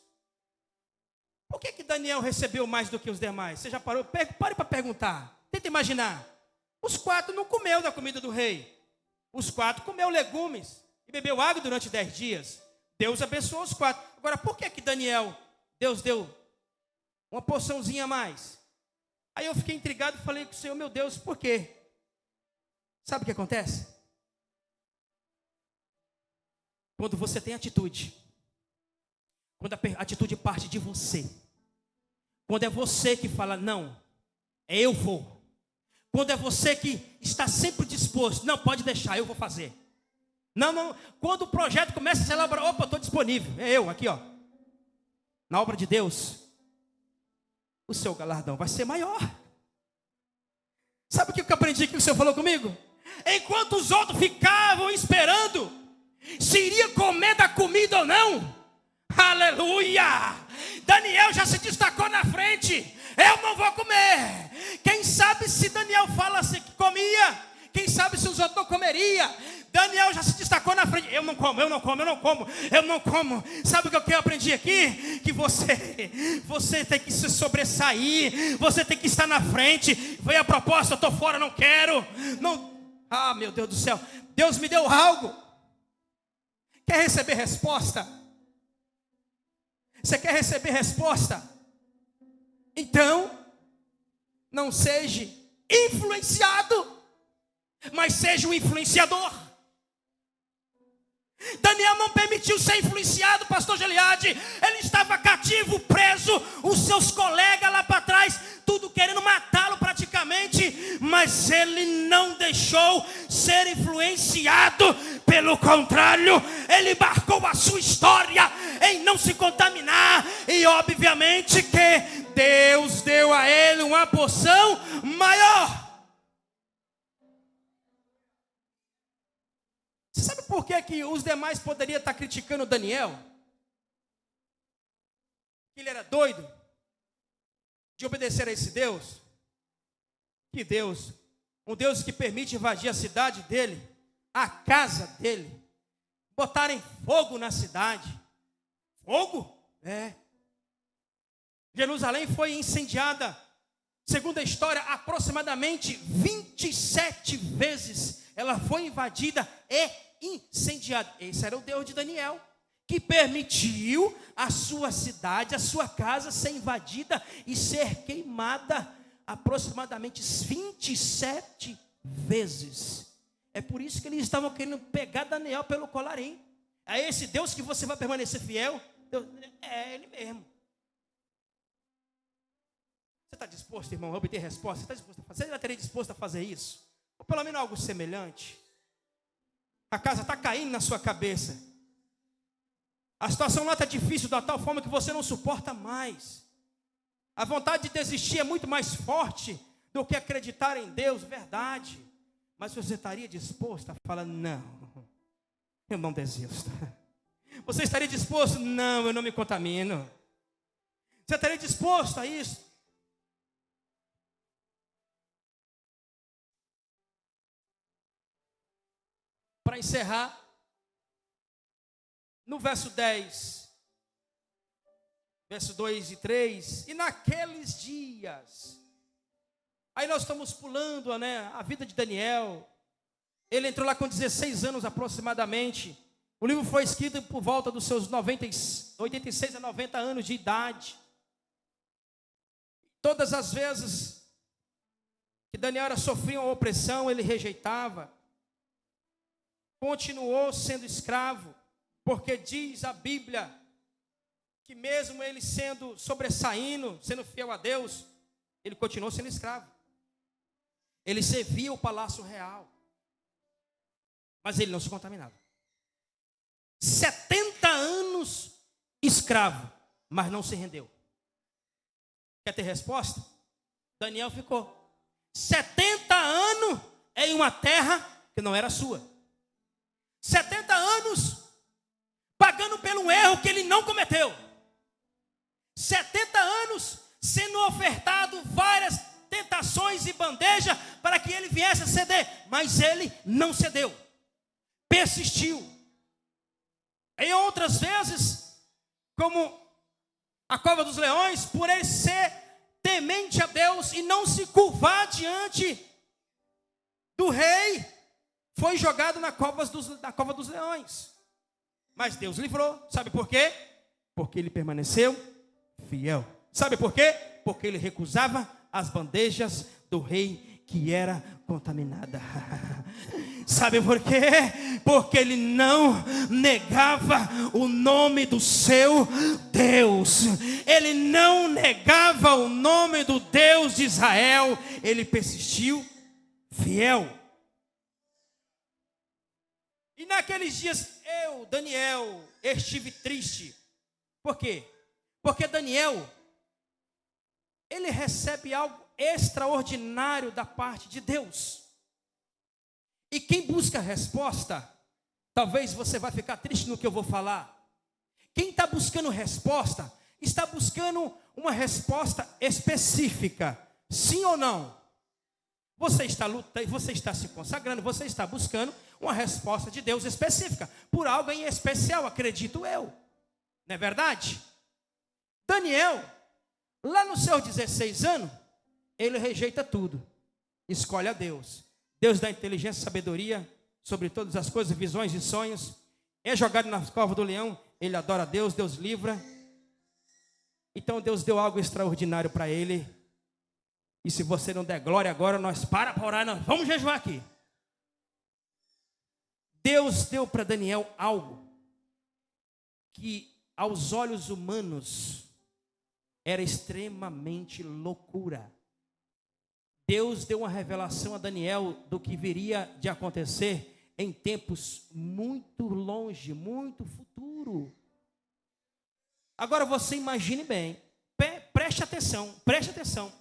Por que Daniel recebeu mais do que os demais? Você já parou? Pare para perguntar. Tenta imaginar. Os 4 não comeu da comida do rei. Os 4 comeu legumes e bebeu água durante 10 dias. Deus abençoou os 4. Agora, por que Deus deu uma porçãozinha a mais? Aí eu fiquei intrigado e falei com o Senhor: meu Deus, por quê? Sabe o que acontece? Quando você tem atitude, quando a atitude parte de você, quando é você que fala, não, eu vou. Quando é você que está sempre disposto. Não, pode deixar, eu vou fazer. Não. Quando o projeto começa a se elaborar, opa, estou disponível. É eu, aqui, ó. Na obra de Deus. O seu galardão vai ser maior. Sabe o que eu aprendi aqui que o Senhor falou comigo? Enquanto os outros ficavam esperando se iria comer da comida ou não. Aleluia! Daniel já se destacou na frente. Eu não vou comer. Quem sabe se Daniel fala assim que comia. Quem sabe se os outros não comeriam. Daniel já se destacou na frente. Eu não como. Sabe o que eu aprendi aqui? Que você tem que se sobressair. Você tem que estar na frente. Veio a proposta, eu estou fora, não quero. Não. Ah, meu Deus do céu. Deus me deu algo. Quer receber resposta? Você quer receber resposta? Então, não seja influenciado, mas seja um influenciador. Daniel não permitiu ser influenciado, pastor Geliade. Ele estava cativo, preso, os seus colegas lá para trás, tudo querendo matá-lo praticamente, mas ele não deixou ser influenciado. Pelo contrário, ele marcou a sua história em não se contaminar. E obviamente que Deus deu a ele uma porção maior. Você sabe por que os demais poderiam estar criticando Daniel? Que ele era doido de obedecer a esse Deus? Que Deus? Um Deus que permite invadir a cidade dele, a casa dele, botarem fogo na cidade. Fogo? É. Jerusalém foi incendiada, segundo a história, aproximadamente 27 vezes. Ela foi invadida e incendiada. Esse era o Deus de Daniel, que permitiu a sua cidade, a sua casa ser invadida e ser queimada aproximadamente 27 vezes. É por isso que eles estavam querendo pegar Daniel pelo colarinho. É esse Deus que você vai permanecer fiel? Deus, é Ele mesmo. Você está disposto, irmão, a obter resposta? Você está disposto a fazer? Você já teria disposto a fazer isso? Ou pelo menos algo semelhante? A casa está caindo na sua cabeça. A situação lá está difícil da tal forma que você não suporta mais. A vontade de desistir é muito mais forte do que acreditar em Deus, verdade. Mas você estaria disposto a falar, não, eu não desisto. Você estaria disposto? Não, eu não me contamino. Você estaria disposto a isso? Para encerrar, no verso 10, verso 2 e 3, e naqueles dias, aí nós estamos pulando, a vida de Daniel. Ele entrou lá com 16 anos aproximadamente. O livro foi escrito por volta dos seus 86 a 90 anos de idade. Todas as vezes que Daniel sofria uma opressão, ele rejeitava. Continuou sendo escravo, porque diz a Bíblia que mesmo ele sendo sobressaindo, sendo fiel a Deus, ele continuou sendo escravo. Ele servia o palácio real, mas ele não se contaminava. 70 anos escravo, mas não se rendeu. Quer ter resposta? Daniel ficou 70 anos em uma terra que não era sua. 70 anos pagando pelo erro que ele não cometeu. 70 anos sendo ofertado várias tentações e bandeja para que ele viesse a ceder, mas ele não cedeu, persistiu. Em outras vezes, como a cova dos leões, por ele ser temente a Deus e não se curvar diante do rei, foi jogado na cova dos leões. Mas Deus livrou. Sabe por quê? Porque ele permaneceu fiel. Sabe por quê? Porque ele recusava as bandejas do rei que era contaminada. Sabe por quê? Porque ele não negava o nome do seu Deus. Ele não negava o nome do Deus de Israel. Ele persistiu fiel. E naqueles dias eu, Daniel, estive triste. Por quê? Porque Daniel, ele recebe algo extraordinário da parte de Deus. E quem busca a resposta, talvez você vai ficar triste no que eu vou falar. Quem está buscando resposta, está buscando uma resposta específica. Sim ou não? Você está lutando, você está se consagrando, você está buscando uma resposta de Deus específica, por algo em especial, acredito eu. Não é verdade? Daniel, lá nos seus 16 anos, ele rejeita tudo, escolhe a Deus. Deus dá inteligência e sabedoria sobre todas as coisas, visões e sonhos. É jogado na cova do leão, ele adora a Deus, Deus livra. Então Deus deu algo extraordinário para ele. E se você não der glória agora, nós para orar, nós vamos jejuar aqui. Deus deu para Daniel algo que aos olhos humanos era extremamente loucura. Deus deu uma revelação a Daniel do que viria de acontecer em tempos muito longe, muito futuro. Agora você imagine bem, preste atenção, preste atenção.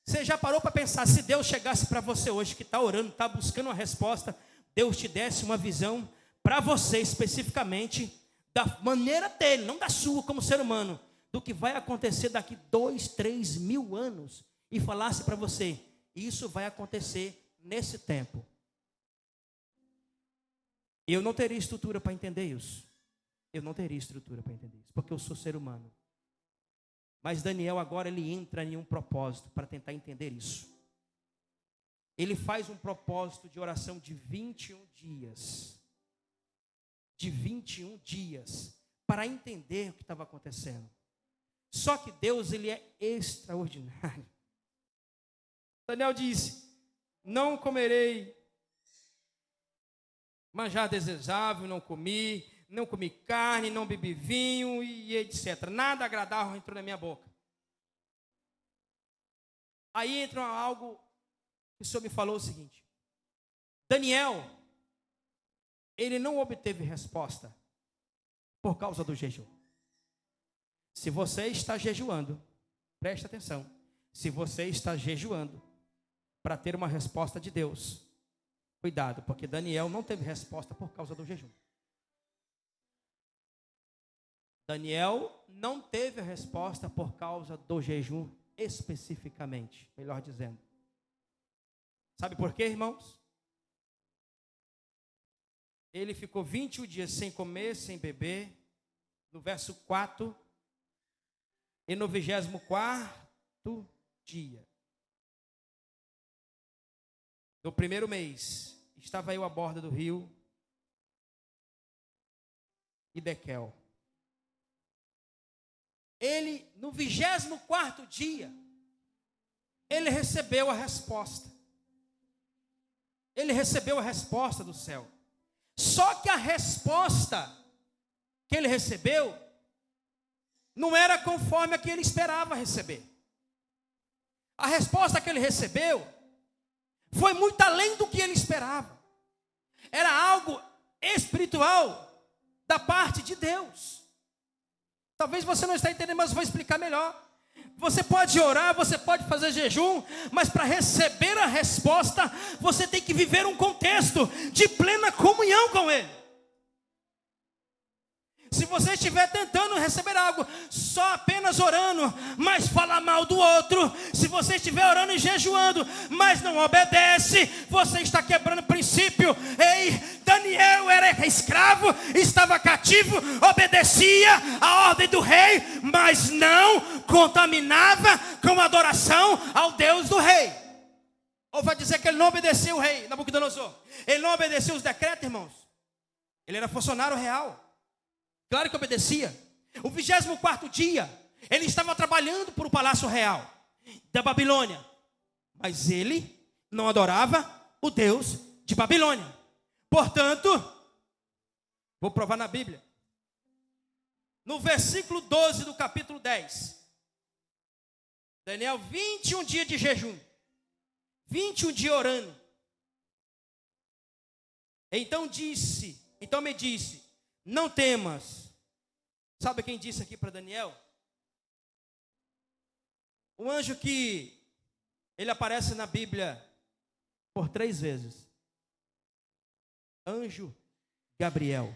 Você já parou para pensar, se Deus chegasse para você hoje, que está orando, está buscando uma resposta, Deus te desse uma visão para você especificamente, da maneira dele, não da sua como ser humano, do que vai acontecer daqui 2, 3 mil anos, e falasse para você, isso vai acontecer nesse tempo. Eu não teria estrutura para entender isso. Eu não teria estrutura para entender isso, porque eu sou ser humano. Mas Daniel agora ele entra em um propósito para tentar entender isso. Ele faz um propósito de oração de 21 dias. De 21 dias. Para entender o que estava acontecendo. Só que Deus, ele é extraordinário. Daniel disse, não comerei manjar desejável, não comi carne, não bebi vinho e etc. Nada agradável entrou na minha boca. Aí entra algo que o Senhor me falou o seguinte. Daniel, ele não obteve resposta por causa do jejum. Se você está jejuando, preste atenção. Se você está jejuando para ter uma resposta de Deus, cuidado, porque Daniel não teve resposta por causa do jejum. Daniel não teve a resposta por causa do jejum especificamente, melhor dizendo. Sabe por quê, irmãos? Ele ficou 21 dias sem comer, sem beber, no verso 4, e no 24º dia do primeiro mês, estava eu à borda do rio Hidekel. Ele, no 24º dia, ele recebeu a resposta. Ele recebeu a resposta do céu. Só que a resposta que ele recebeu não era conforme a que ele esperava receber. A resposta que ele recebeu foi muito além do que ele esperava. Era algo espiritual da parte de Deus. Talvez você não está entendendo, mas vou explicar melhor. Você pode orar, você pode fazer jejum, mas para receber a resposta, você tem que viver um contexto de plena comunhão com Ele. Se você estiver tentando receber algo só apenas orando, mas fala mal do outro, se você estiver orando e jejuando, mas não obedece, você está quebrando o princípio. Ei, Daniel era escravo, estava cativo, obedecia a ordem do rei, mas não contaminava com adoração ao Deus do rei. Ou vai dizer que ele não obedecia o rei Nabucodonosor? Ele não obedecia os decretos, irmãos? Ele era funcionário real. Claro que obedecia. O 24º dia, ele estava trabalhando para o palácio real da Babilônia. Mas ele não adorava o Deus de Babilônia. Portanto, vou provar na Bíblia. No versículo 12 do capítulo 10. Daniel, 21 dias de jejum. 21 dias orando. Então me disse, não temas. Sabe quem disse aqui para Daniel? Um anjo que ele aparece na Bíblia por 3 vezes. Anjo Gabriel.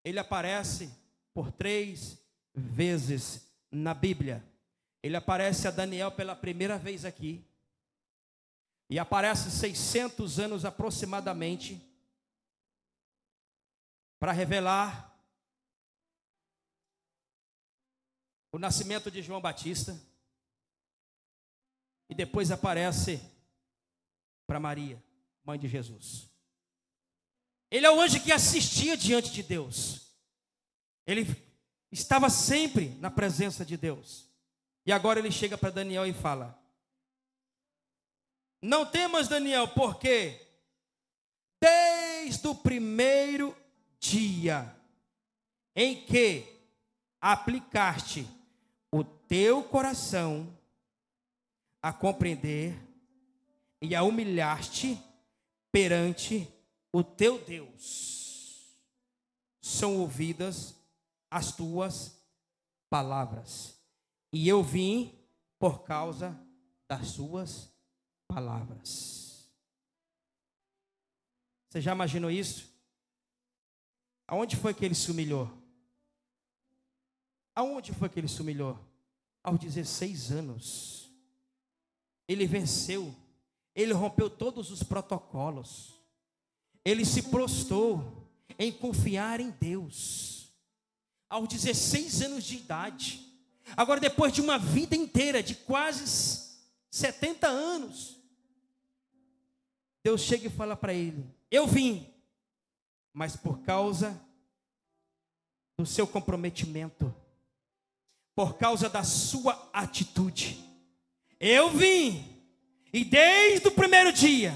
Ele aparece por 3 vezes na Bíblia. Ele aparece a Daniel pela primeira vez aqui. E aparece 600 anos aproximadamente para revelar o nascimento de João Batista. E depois aparece para Maria, mãe de Jesus. Ele é o anjo que assistia diante de Deus. Ele estava sempre na presença de Deus. E agora ele chega para Daniel e fala: não temas, Daniel, porque desde o primeiro dia em que aplicaste o teu coração a compreender e a humilhar-te perante o teu Deus, são ouvidas as tuas palavras, e eu vim por causa das suas palavras. Você já imaginou isso? Aonde foi que ele se humilhou? Aonde foi que ele se humilhou? Aos 16 anos. Ele venceu, ele rompeu todos os protocolos, ele se prostrou em confiar em Deus, aos 16 anos de idade. Agora, depois de uma vida inteira, de quase 70 anos, Deus chega e fala para ele: eu vim, mas por causa do seu comprometimento, por causa da sua atitude, eu vim, e desde o primeiro dia,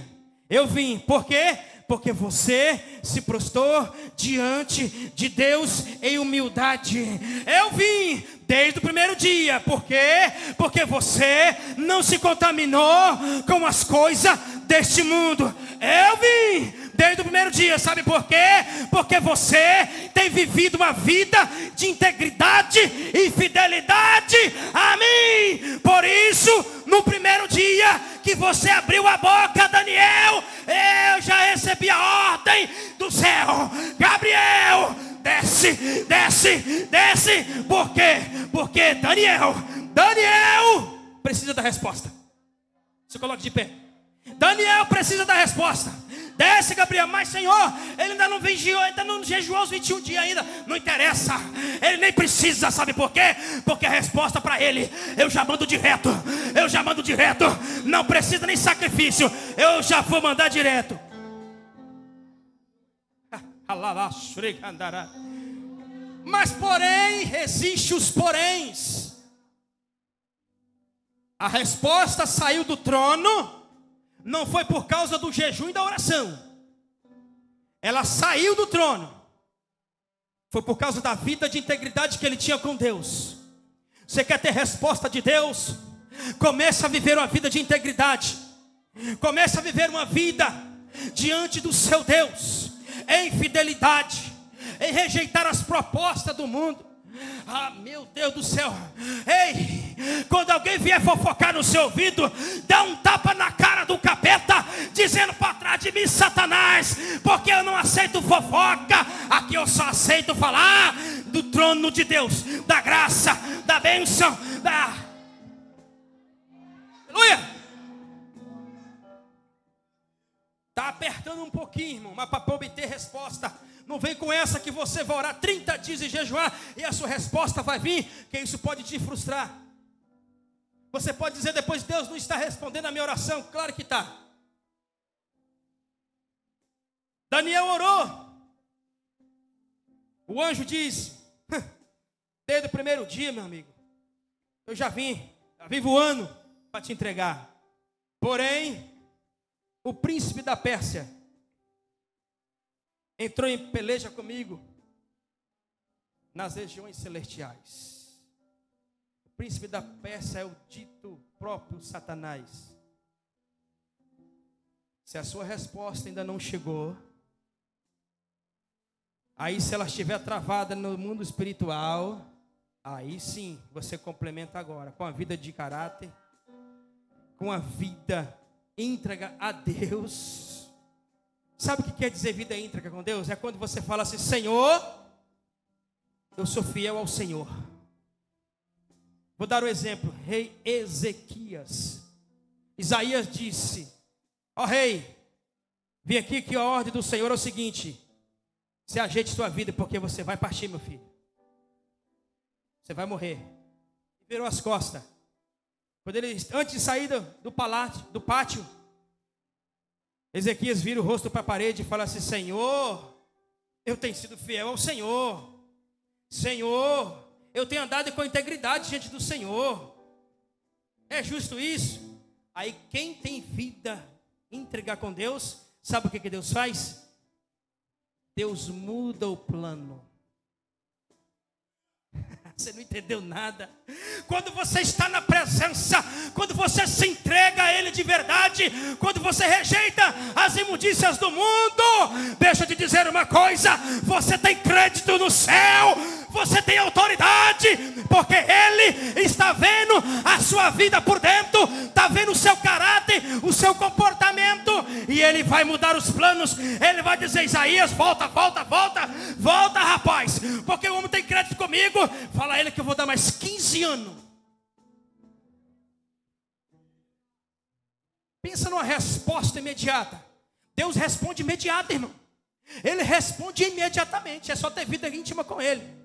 eu vim, por quê? Porque você se prostrou diante de Deus em humildade. Eu vim desde o primeiro dia, por quê? Porque você não se contaminou com as coisas deste mundo. Eu vim desde o primeiro dia, sabe por quê? Porque você tem vivido uma vida de integridade e fidelidade a mim. Por isso, no primeiro dia que você abriu a boca, Daniel, eu já recebi a ordem do céu: Gabriel, desce, desce, desce. Por quê? Porque Daniel precisa da resposta. Se coloque de pé. Daniel precisa da resposta. Desce, Gabriel. Mas, Senhor, ele ainda não vigiou, ainda não jejuou os 21 dias ainda. Não interessa, ele nem precisa. Sabe por quê? Porque a resposta para ele, eu já mando direto. Eu já mando direto. Não precisa nem sacrifício, eu já vou mandar direto. Mas porém, existe os poréns. A resposta saiu do trono, não foi por causa do jejum e da oração. Ela saiu do trono, foi por causa da vida de integridade que ele tinha com Deus. Você quer ter resposta de Deus? Comece a viver uma vida de integridade. Comece a viver uma vida diante do seu Deus, em fidelidade, em rejeitar as propostas do mundo. Ah, meu Deus do céu. Ei, quando alguém vier fofocar no seu ouvido, dá um tapa na cara do capeta, dizendo para trás de mim: Satanás, porque eu não aceito fofoca. Aqui eu só aceito falar do trono de Deus, da graça, da bênção, da... Aleluia. Está apertando um pouquinho, irmão, mas para obter resposta, não vem com essa que você vai orar 30 dias e jejuar e a sua resposta vai vir, que isso pode te frustrar. Você pode dizer depois: Deus não está respondendo a minha oração. Claro que está. Daniel orou. O anjo diz: desde o primeiro dia, meu amigo, eu já vim voando para te entregar. Porém, o príncipe da Pérsia entrou em peleja comigo nas regiões celestiais. O príncipe da Pérsia é o dito próprio Satanás. Se a sua resposta ainda não chegou, Aí se ela estiver travada no mundo espiritual, aí sim você complementa agora com a vida de caráter, com a vida íntegra a Deus. Sabe o que quer dizer vida íntegra com Deus? É quando você fala assim: Senhor, eu sou fiel ao Senhor. Vou dar um exemplo. Rei Ezequias. Isaías disse: ó rei, vim aqui que a ordem do Senhor é o seguinte: se ajeite sua vida, porque você vai partir, meu filho. Você vai morrer. E virou as costas. Quando ele, antes de sair do pátio, Ezequias vira o rosto para a parede e fala assim: Senhor, eu tenho sido fiel ao Senhor. Senhor, eu tenho andado com integridade diante do Senhor. É justo isso? Aí quem tem vida íntegra com Deus, sabe o que Deus faz? Deus muda o plano. Você não entendeu nada. Quando você está na presença, quando você se entrega a Ele de verdade, quando você rejeita as imundícias do mundo, deixa eu te dizer uma coisa: você tem crédito no céu, você tem autoridade, porque Ele está vendo a sua vida por dentro, está vendo o seu caráter, o seu comportamento, e Ele vai mudar os planos. Ele vai dizer: Isaías, volta, rapaz, porque o homem tem crédito comigo. Fala a ele que eu vou dar mais 15 anos. Pensa numa resposta imediata. Deus responde imediato, irmão. Ele responde imediatamente. É só ter vida íntima com Ele.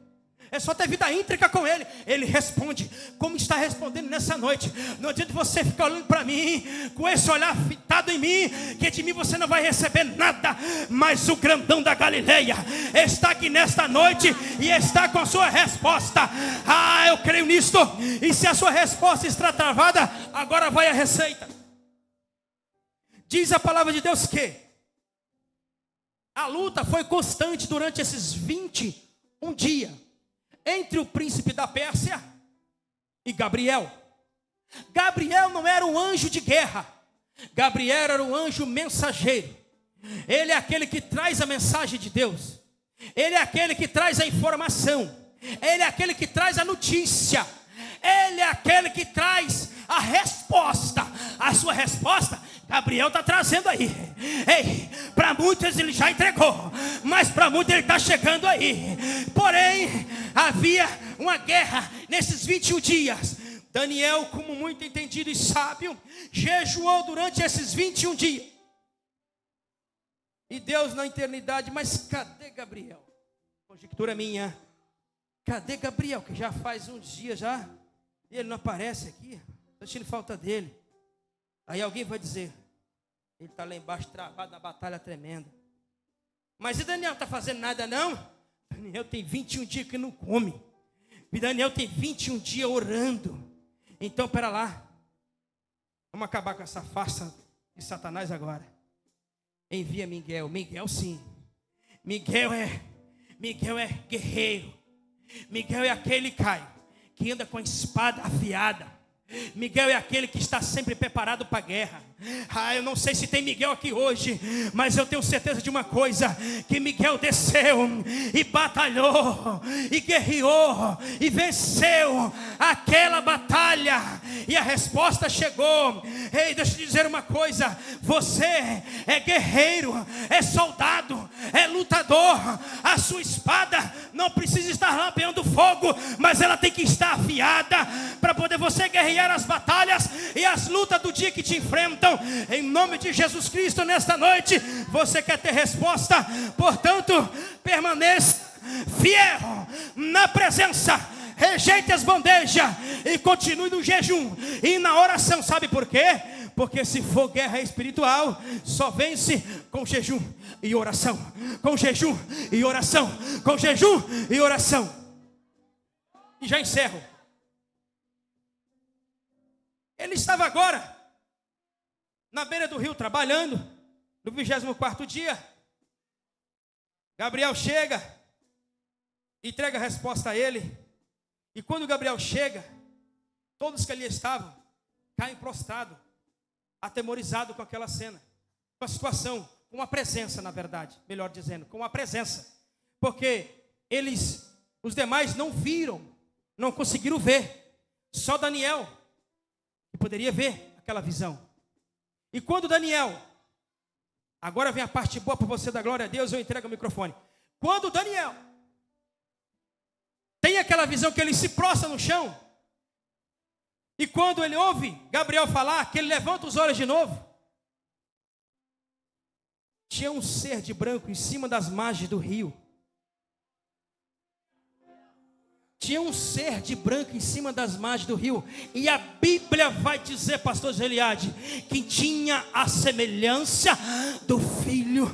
É só ter vida íntegra com Ele. Ele responde como está respondendo nessa noite. Não adianta você ficar olhando para mim com esse olhar fitado em mim, que de mim você não vai receber nada. Mas o grandão da Galileia está aqui nesta noite e está com a sua resposta. Ah, eu creio nisto. E se a sua resposta está travada, agora vai a receita. Diz a palavra de Deus que a luta foi constante durante esses 21 dias entre o príncipe da Pérsia e Gabriel. Gabriel não era um anjo de guerra. Gabriel era um anjo mensageiro. Ele é aquele que traz a mensagem de Deus. Ele é aquele que traz a informação. Ele é aquele que traz a notícia. Ele é aquele que traz a resposta. A sua resposta, Gabriel está trazendo aí. Ei, para muitos ele já entregou, mas para muitos ele está chegando aí. Porém, havia uma guerra nesses 21 dias. Daniel, como muito entendido e sábio, jejuou durante esses 21 dias. E Deus na eternidade: mas cadê Gabriel? Conjectura minha. Cadê Gabriel? Que já faz uns dias já, e ele não aparece aqui. Estou sentindo falta dele. Aí alguém vai dizer: ele está lá embaixo travado na batalha tremenda. Mas e Daniel não está fazendo nada não? Daniel tem 21 dias que não come. E Daniel tem 21 dias orando. Então, pera lá. Vamos acabar com essa farsa de Satanás agora. Envia Miguel. Miguel sim. Miguel é guerreiro. Miguel é aquele, Caio, que anda com a espada afiada. Miguel é aquele que está sempre preparado para a guerra. Eu não sei se tem Miguel aqui hoje, mas eu tenho certeza de uma coisa: que Miguel desceu e batalhou, e guerreou, e venceu aquela batalha, e a resposta chegou. Ei, deixa eu te dizer uma coisa: você é guerreiro, é soldado, é lutador. A sua espada não precisa estar lampeando fogo, mas ela tem que estar afiada para poder você guerrear as batalhas e as lutas do dia que te enfrentam. Em nome de Jesus Cristo, nesta noite, você quer ter resposta. Portanto, permaneça fiel na presença, rejeite as bandejas e continue no jejum e na oração. Sabe por quê? Porque se for guerra espiritual, só vence com jejum e oração. Com jejum e oração. Com jejum e oração. E já encerro. Ele estava agora na beira do rio trabalhando, no 24º dia. Gabriel chega, entrega a resposta a ele. E quando Gabriel chega, todos que ali estavam caem prostrados, atemorizados com aquela cena, com a situação, com a presença, na verdade, melhor dizendo, com a presença. porque os demais não viram, não conseguiram ver. Só Daniel que poderia ver aquela visão. E quando Daniel, agora vem a parte boa para você dar glória a Deus, eu entrego o microfone. Quando Daniel tem aquela visão que ele se prostra no chão, e quando ele ouve Gabriel falar, que ele levanta os olhos de novo, tinha um ser de branco em cima das margens do rio. Tinha um ser de branco em cima das margens do rio. E a Bíblia vai dizer, pastor Geliade, que tinha a semelhança do Filho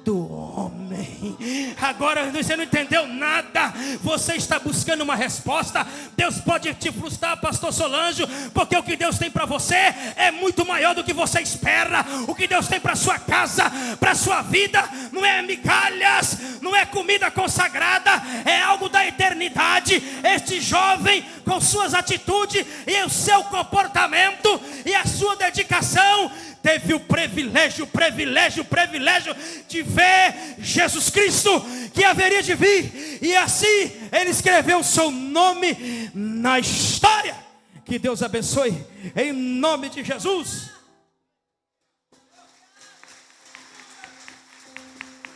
do Homem. Agora você não entendeu nada. Você está buscando uma resposta. Deus pode te frustrar, pastor Solange, porque o que Deus tem para você é muito maior do que você espera. O que Deus tem para sua casa, para sua vida, não é migalhas, não é comida consagrada, é algo da eternidade. Este jovem, com suas atitudes e o seu comportamento e a sua dedicação, teve o privilégio de ver Jesus Cristo, que haveria de vir. E assim ele escreveu o seu nome na história. Que Deus abençoe, em nome de Jesus.